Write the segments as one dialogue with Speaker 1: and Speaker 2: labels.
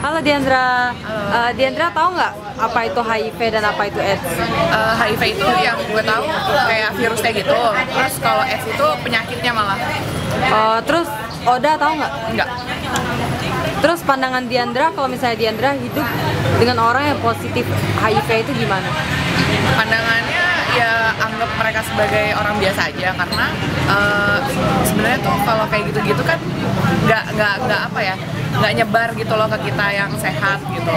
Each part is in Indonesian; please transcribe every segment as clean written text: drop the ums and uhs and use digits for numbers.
Speaker 1: Halo Diandra. Diandra tahu nggak apa itu HIV dan apa itu AIDS?
Speaker 2: HIV itu yang gue tahu kayak virusnya gitu. Terus kalau AIDS itu penyakitnya malah.
Speaker 1: Terus Oda tahu nggak?
Speaker 2: Enggak.
Speaker 1: Terus pandangan Diandra kalau misalnya Diandra hidup dengan orang yang positif HIV itu gimana?
Speaker 2: Pandangannya ya anggap mereka sebagai orang biasa aja, karena sebenarnya tuh kalau kayak gitu-gitu kan nggak apa ya, nggak nyebar gitu loh ke kita yang sehat gitu,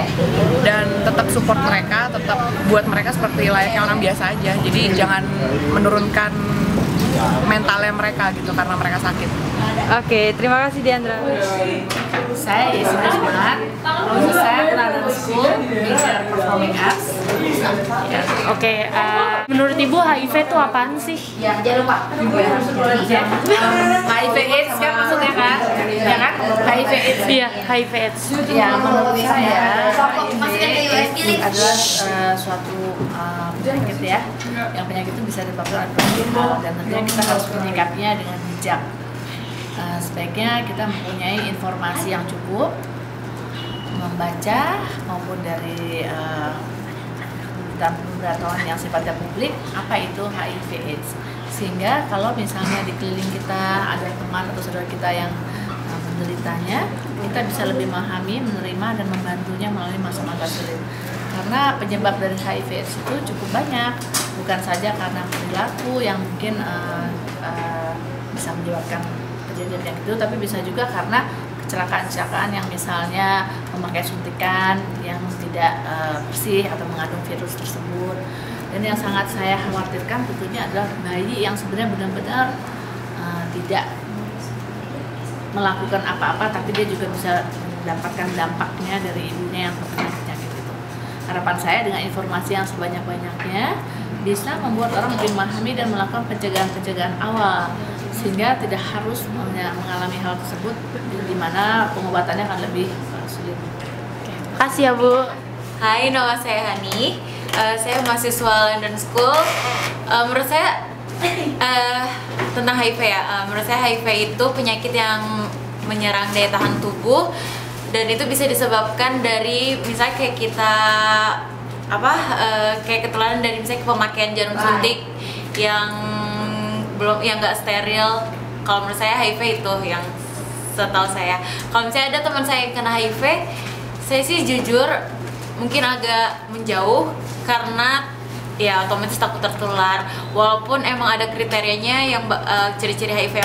Speaker 2: dan tetap support mereka, tetap buat mereka seperti layaknya orang biasa aja. Jadi jangan menurunkan mentalnya mereka gitu karena mereka sakit.
Speaker 1: Oke, terima kasih Diandra.
Speaker 3: Saya Yesina Semangat, lulus saya London School, major Performing Arts. Ya.
Speaker 4: Oke, menurut Ibu HIV itu apaan sih?
Speaker 3: Ya, jangan lupa. HIV AIDS kan maksudnya kan? Ya kan? HIV AIDS.
Speaker 4: Iya, HIV AIDS.
Speaker 3: Ya, menurut saya HIV itu adalah suatu penyakit ya. Yang penyakit itu bisa disebabkan oleh penyakit dan tentunya kita harus menyikapinya dengan bijak. Sebaiknya kita mempunyai informasi yang cukup, membaca maupun dari pemberitahuan yang sifatnya publik apa itu HIV/AIDS, sehingga kalau misalnya di keliling kita ada teman atau saudara kita yang menderitanya, kita bisa lebih memahami, menerima dan membantunya melalui masa-masa sulit. Karena penyebab dari HIV/AIDS itu cukup banyak, bukan saja karena perilaku yang mungkin bisa menyebabkan kejadian yang itu, tapi bisa juga karena kecelakaan-kecelakaan yang misalnya memakai suntikan yang tidak bersih atau mengandung virus tersebut. Dan yang sangat saya khawatirkan tentunya adalah bayi yang sebenarnya benar-benar tidak melakukan apa-apa, tapi dia juga bisa mendapatkan dampaknya dari ibunya yang terkena penyakit itu. Harapan saya dengan informasi yang sebanyak-banyaknya bisa membuat orang lebih memahami dan melakukan pencegahan-pencegahan awal, sehingga tidak harus mengalami hal tersebut di mana pengobatannya akan lebih sulit.
Speaker 4: Makasih ya Bu.
Speaker 5: Hai, nama saya Hani. Saya mahasiswa London School. Menurut saya tentang HIV ya. Menurut saya HIV itu penyakit yang menyerang daya tahan tubuh, dan itu bisa disebabkan dari misalnya kayak kita kayak ketularan dari misalnya pemakaian jarum suntik yang nggak steril. Kalau menurut saya HIV itu yang setahu saya. Kalau misalnya ada teman saya yang kena HIV, saya sih jujur mungkin agak menjauh karena ya otomatis takut tertular. Walaupun emang ada kriterianya yang ciri-ciri HIV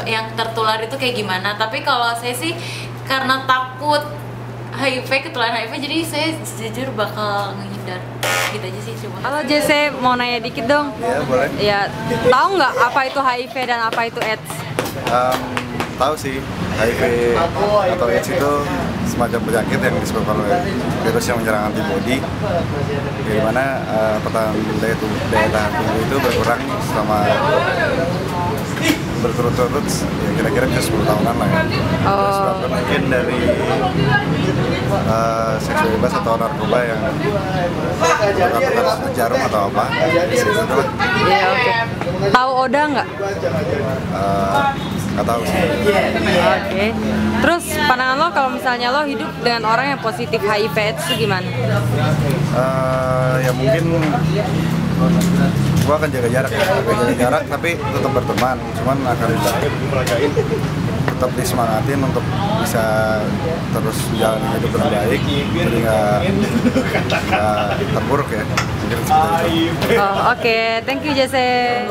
Speaker 5: yang tertular itu kayak gimana, tapi kalau saya sih karena takut HIV, ketularan HIV, jadi saya jujur bakal menghindar. Gitu aja sih cuma.
Speaker 1: Halo JC, mau nanya dikit dong.
Speaker 6: Iya, boleh.
Speaker 1: Ya, tahu nggak apa itu HIV dan apa itu AIDS?
Speaker 6: Tahu sih, HIV atau AIDS itu semacam penyakit yang disebabkan oleh virus yang menyerang antibodi, di mana daya tahan tubuh itu berkurang selama berturut-turut, ya kira-kira 10 tahunan lah ya. Disebabkan mungkin dari seks bebas atau narkoba yang melakukan jarum atau apa.
Speaker 1: Iya, oke. Tahu Oda nggak?
Speaker 6: Nggak tahu sih.
Speaker 1: Oke. Terus pandangan lo kalau misalnya lo hidup dengan orang yang positif HIV/AIDS itu gimana?
Speaker 6: Ya mungkin gua akan jaga jarak, tapi tetap berteman. Cuman akan tetap disemangatin untuk bisa terus menjalani hidup dengan baik, jadi nggak terpuruk ya. Mungkin seperti itu.
Speaker 1: Oke. Thank you Jesse.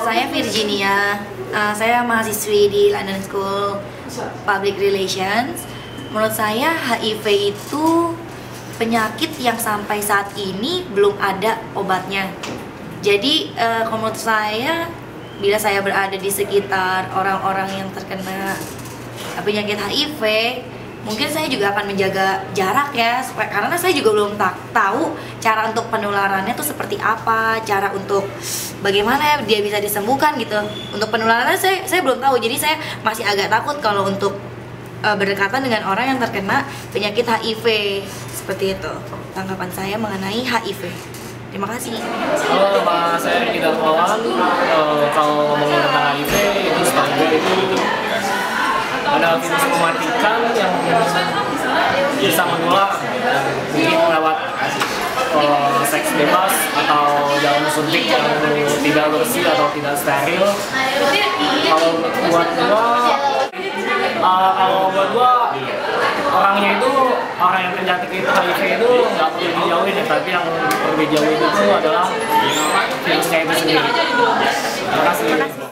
Speaker 7: Saya Virginia. Saya mahasiswi di London School Public Relations. Menurut saya HIV itu penyakit yang sampai saat ini belum ada obatnya. Jadi menurut saya, bila saya berada di sekitar orang-orang yang terkena penyakit HIV, mungkin saya juga akan menjaga jarak ya, karena saya juga belum tahu cara untuk penularannya tuh seperti apa, cara untuk bagaimana dia bisa disembuhkan gitu. Untuk penularannya saya belum tahu, jadi saya masih agak takut kalau untuk berdekatan dengan orang yang terkena penyakit HIV. Seperti itu tanggapan saya mengenai HIV. Terima kasih.
Speaker 8: Halo, nama saya Riki Darmawan. Kalau ngomongin tentang HIV, itu setahu gue itu ada virus mematikan yang bisa menular, mungkin lewat seks bebas atau jarum suntik yang tidak bersih atau tidak steril. Kalau buat gua orangnya itu, orang yang terjangkit itu HIV itu nggak perlu dijauhin ya, tapi yang perlu dijauhin itu adalah virusnya itu sendiri. Terima kasih.